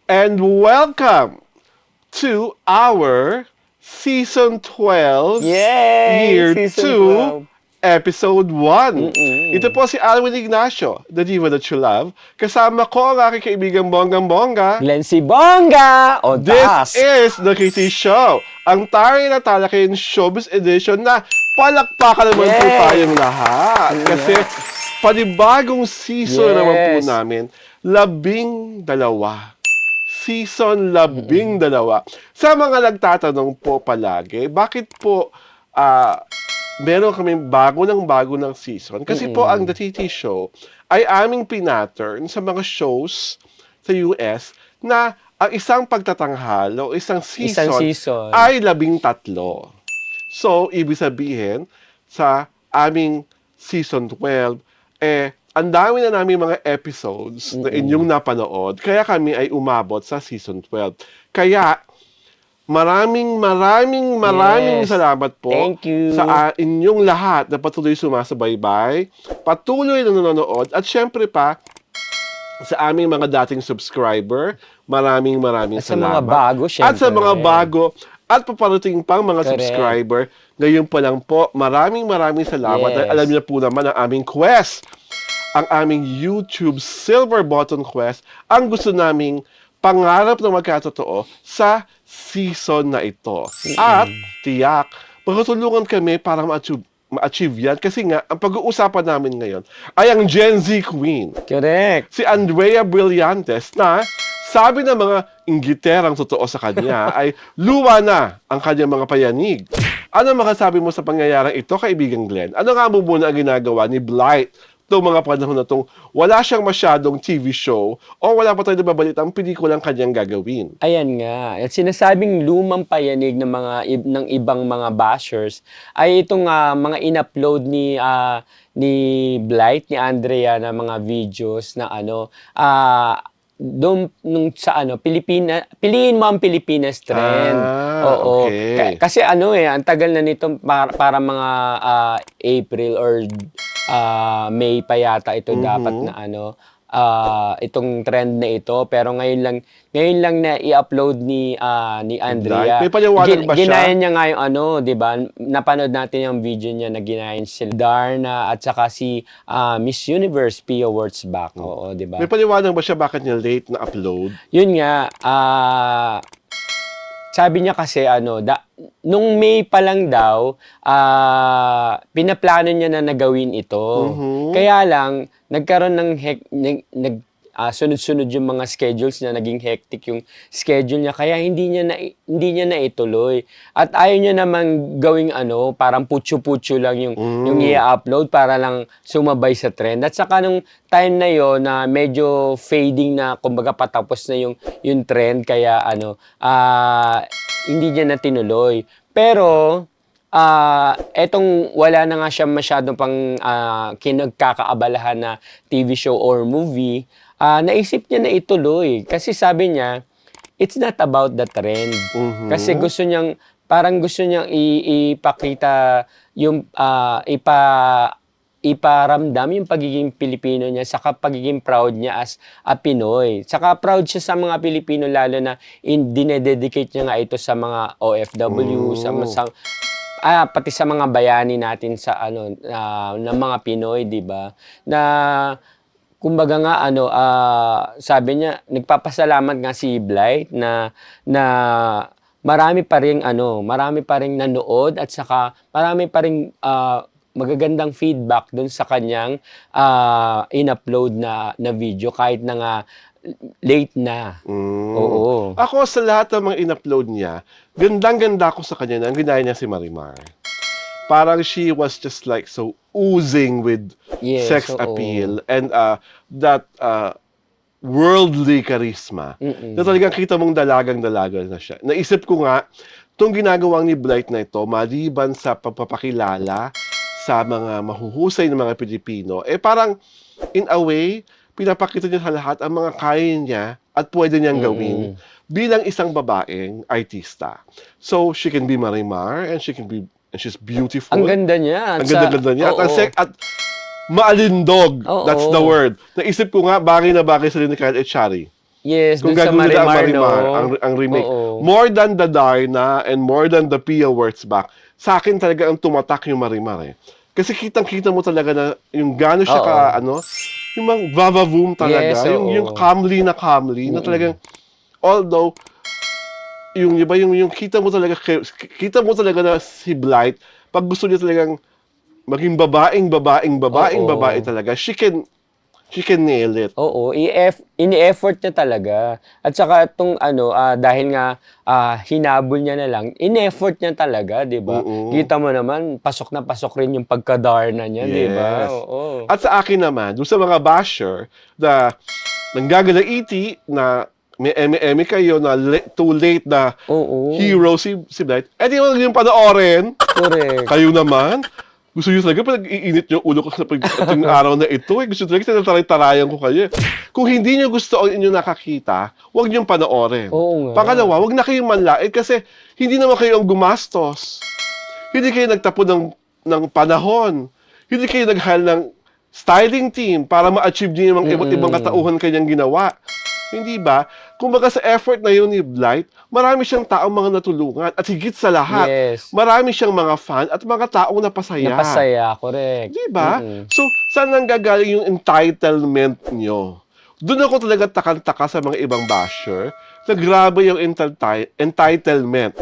and welcome to our Season 12, Yay! Year Season 2, 12. Episode 1. Mm-mm. Ito po si Alwin Ignacio, the diva that you love. Kasama ko ang aking kaibigang bonggang-bongga. Glenn si Bongga! O This taas! is The KT Show, ang taray na talakayin showbiz edition na palakpakan naman po Yay! tayong lahat. Kasi panibagong season Yes. naman po namin, 12. Season 12. Sa mga nagtatanong po palagi, bakit po meron kami bago ng season? Kasi po ang The TT Show ay aming pinattern sa mga shows sa US na ang isang pagtatanghal o isang season, season. ay 13. So, ibig sabihin, sa aming season 12, ang dami na namin mga episodes na inyong napanood, kaya kami ay umabot sa season 12. Kaya, maraming Yes. salamat po Thank you. sa inyong lahat na patuloy sumasabaybay, patuloy na nanonood, at syempre pa, sa aming mga dating subscriber, maraming At sa salamat. mga bago, syempre. At sa mga bago, at paparating pang mga Correct. subscriber, ngayon pa lang po, maraming salamat. Yes. At alam niyo po naman ang aming quest, ang aming YouTube Silver Button Quest, ang gusto naming pangarap na magkatotoo sa season na ito. At tiyak, magtutulungan kami para ma-achieve yan. Kasi nga, ang pag-uusapan namin ngayon ay ang Gen Z Queen, Correct. si Andrea Brillantes, na sabi ng mga inggiterang totoo sa kanya ay luwa na ang kanyang mga payanig. Ano makasabi mo sa pangyayaring ito, kaibigang Glenn? Ano nga mo muna ang ginagawa ni Blight itong mga panahon na itong wala siyang masyadong TV show o wala pa tayo nababalitang pelikulang kanyang gagawin? Ayan nga. At sinasabing lumang payanig ng ng ibang mga bashers ay itong mga in-upload ni Blight, ni Andrea, na mga videos na doon nung sa piliin mo ang Pilipinas trend. Oo. Okay. Kasi ang tagal na nito para mga April or May pa yata ito dapat na itong trend na ito, pero ngayon lang na i-upload ni Andrea. May paliwanag ba siya? Ginaya niya nga yung 'di ba? Napanood natin yung video niya na ginaya si Darna at saka si Miss Universe Pia Wurtzbach. Oo, 'di ba? May paliwanag ba siya bakit niya late na upload? Yun nga, sabi niya kasi nung May pa lang daw, pinaplano niya na nagawin ito. Kaya lang, nagkaroon ng sunod-sunod yung mga schedules niya, naging hectic yung schedule niya, kaya hindi niya na ituloy. At ayaw niya naman gawing parang putyo-putyo lang yung i-upload para lang sumabay sa trend. At saka nung time na yon na medyo fading na, kumbaga patapos na yung trend, kaya hindi niya na tinuloy. Pero etong wala na nga siya masyadong pang kinagkakaabalahan na TV show or movie, naisip niya na ituloy. Kasi sabi niya, it's not about the trend. Kasi gusto niyang ipakita yung iparamdam yung pagiging Pilipino niya, saka pagiging proud niya as a Pinoy. Saka proud siya sa mga Pilipino, lalo na dinededicate niya nga ito sa mga OFW, pati sa mga bayani natin sa ng mga Pinoy, 'di ba? Na kumbaga nga sabi niya, nagpapasalamat nga si Blight na marami pa ring nanood, at saka marami pa ring magagandang feedback dun sa kanyang in-upload na video, kahit na nga late na. Oo. Ako, sa lahat ng mga in-upload niya, gandang-ganda ako sa kanya na ang ginaya niya si Marimar. Parang she was just like so oozing with Yes, sex oo. appeal and that worldly charisma. Na talagang kita mong dalagang-dalaga na siya. Naisip ko nga, itong ginagawang ni Blight na ito, maliban sa pagpapakilala sa mga mahuhusay ng mga Pilipino, parang in a way, pinapakita niya sa lahat ang mga kaya niya at pwede niyang gawin bilang isang babaeng artista. So, she can be Marimar and she's beautiful. Ang ganda niya. Ang ganda-ganda niya. Oo. At maalindog. Oo. That's the word. Naisip ko nga, bagay na bagay sa Lynn Kyle Echari. Yes, Kung dun sa gagawin nila ang Marimar, Marimar, no? ang remake. Oo. More than the Darna and more than the Pia Words Back, sa akin talaga ang tumatak yung Marimar eh. Kasi kitang-kita mo talaga na yung gano'n siya Oo. ka, ano, yung mga vavavoom Yes, talaga, yung oo. calmly na talagang, although, yung iba yung kita mo talaga na si Blight pag gusto niya talagang maging babae Oo. talaga, she can nail it. Oo, ini-effort niya talaga. At saka itong ano, dahil nga hinabol niya na lang, in-effort niya talaga, 'di ba? Oo. Kita mo naman, pasok na pasok rin yung pagka-Darna niya, 'di ba? Yes. Oo. At sa akin naman, doon sa mga basher na nanggagalaiti na may eme-eme kayo na too late na Oo. hero si Blight, eh di wag yung panoorin. Correct. Kayo naman, gusto nyo talaga pag iinit yung ulo ko sa itong araw na ito, eh. Gusto talaga tinataray-tarayan ko kayo. Kung hindi nyo gusto ang inyong nakakita, huwag nyo panoorin. Oo nga. Pangalawa, huwag na kayong manlait kasi hindi naman kayo ang gumastos. Hindi kayo nagtapon ng panahon. Hindi kayo nag-hire ng styling team para ma-achieve niyo yung iba't ibang katauhan kanyang ginawa. Hindi ba? Kumbaga sa effort na yun ni Blight, marami siyang taong mga natulungan. At higit sa lahat, Yes. marami siyang mga fan at mga taong napasaya. Napasaya, correct. Di ba? So, saan nanggagaling yung entitlement nyo? Doon ako talaga takang-taka sa mga ibang basher na grabe yung entitlement.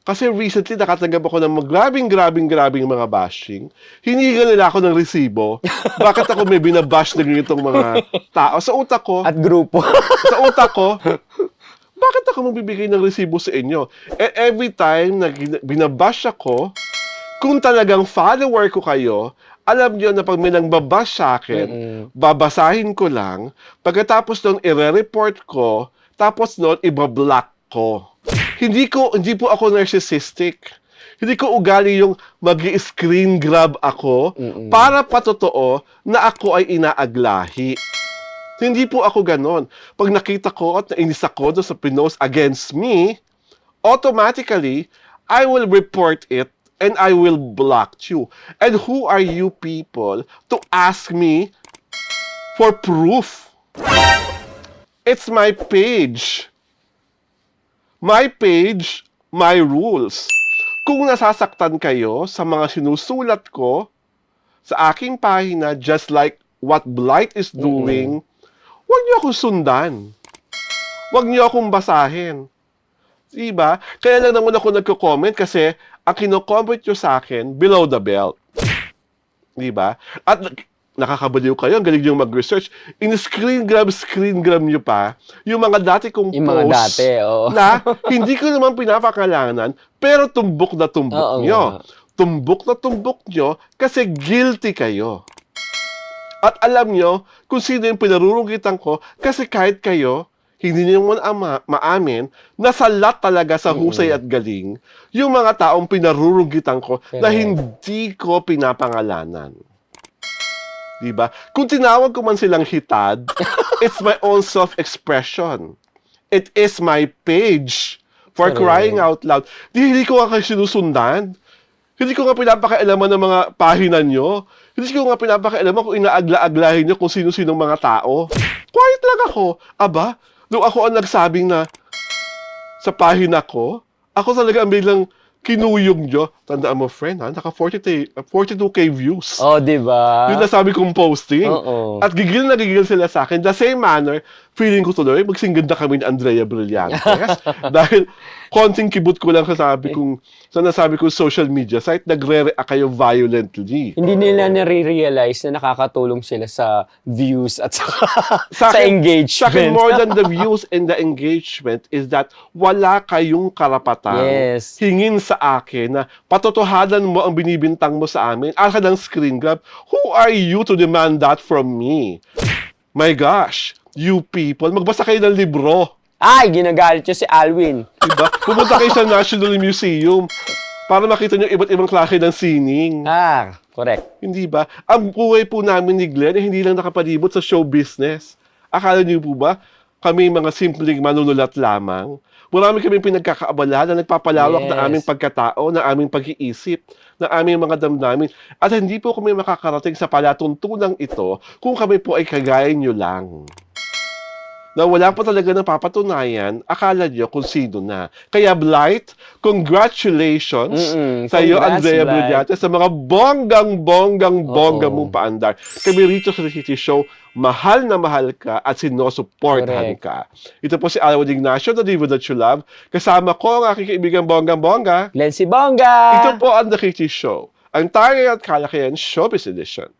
Kasi recently, nakatanggap ako ng grabing mga bashing. Hinihingan nila ako ng resibo. Bakit ako may binabash na ganitong mga tao? Sa utak ko, At grupo. bakit ako magbibigay ng resibo sa inyo? And every time na binabash ako, kung talagang follower ko kayo, alam nyo na pag may nang babash sa akin, babasahin ko lang, pagkatapos nun, ire-report ko, tapos nun, ibablock ko. Hindi po ako narcissistic. Hindi ko ugali yung mag-screen grab ako para patotoo na ako ay inaaglahi. Hindi po ako ganon. Pag nakita ko at nainis ako doon sa pinost against me, automatically, I will report it and I will block you. And who are you people to ask me for proof? It's my page. My page, my rules. Kung nasasaktan kayo sa mga sinusulat ko sa aking pahina, just like what Blight is doing, huwag niyo akong sundan. Huwag niyo akong basahin. Diba? Kaya lang naman ako nagko-comment kasi ang kino-comment nyo sa akin, below the belt. Diba? At nakakabaliw kayo, ang galing nyo mag-research. In-screen grab nyo pa yung mga dati kong Yung mga posts dati, oo. na hindi ko naman pinapakalanan, pero tumbok na tumbok Oo nyo. nga. Tumbok na tumbok nyo kasi guilty kayo. At alam nyo kung sino yung pinarurunggitan ko kasi kahit kayo, hindi niyo naman maamin na salat talaga sa husay at galing yung mga taong pinarurunggitan ko na hindi ko pinapangalanan. Diba? Kung tinawag ko man silang hitad, it's my own self-expression. It is my page for crying out loud. Hindi ko nga kayo sinusundan. Hindi ko nga pinapakailaman ng mga pahina nyo. Hindi ko nga pinapakailaman kung inaagla-aglahin nyo kung sino-sinong mga tao. Quiet lang ako. Aba, nung ako ang nagsabing na sa pahina ko, ako talaga ang biglang kinuyog nyo. Tandaan mo, friend, ha? Naka 42K views. Oh, di ba? Yung nasabi kong posting. Oo. At gigil na gigil sila sa akin. The same manner, feeling ko tuloy, magsing-ganda kami ni Andrea Brillantes. Dahil konting kibot ko lang sa nasabi ko social media site, nagre-react kayo violently. Hindi nila nare-realize na nakakatulong sila sa views at Sa sa akin, engagement. more than the views and the engagement is that wala kayong karapatang Yes. hingin sa akin na patotohanan mo ang binibintang mo sa amin. Aka ng screen grab. Who are you to demand that from me? My gosh, you people, magbasa kayo ng libro. Ay, ginagalit nyo si Alwin. Diba? Pumunta kayo sa National Museum para makita nyo iba't ibang klase ng sining. Correct. Hindi ba? Ang buhay po namin ni Glenn ay hindi lang nakapalibot sa show business. Akala niyo po ba, kami mga simpleng manunulat lamang? Marami kami pinagkakaabala na nagpapalawak ng aming pagkatao, ng aming pag-iisip, ng aming mga damdamin. At hindi po kami makakarating sa palatuntunang ito kung kami po ay kagaya nyo lang. na wala pa talaga napapatunayan, akala nyo kung sino na. Kaya Blight, congratulations sa iyo, Congrats, Andrea Blight. Brillante, sa mga bonggang-bonggang Oo. mong paandar. Kami rito sa The City Show, mahal na mahal ka at sinusuportahan ka. Ito po si Alwin Ignacio, the diva that you love. Kasama ko ang aking kaibigang bonggang-bongga. Glenn si Bongga! Ito po ang The City Show, ang tayo at kalakayan showbiz edition.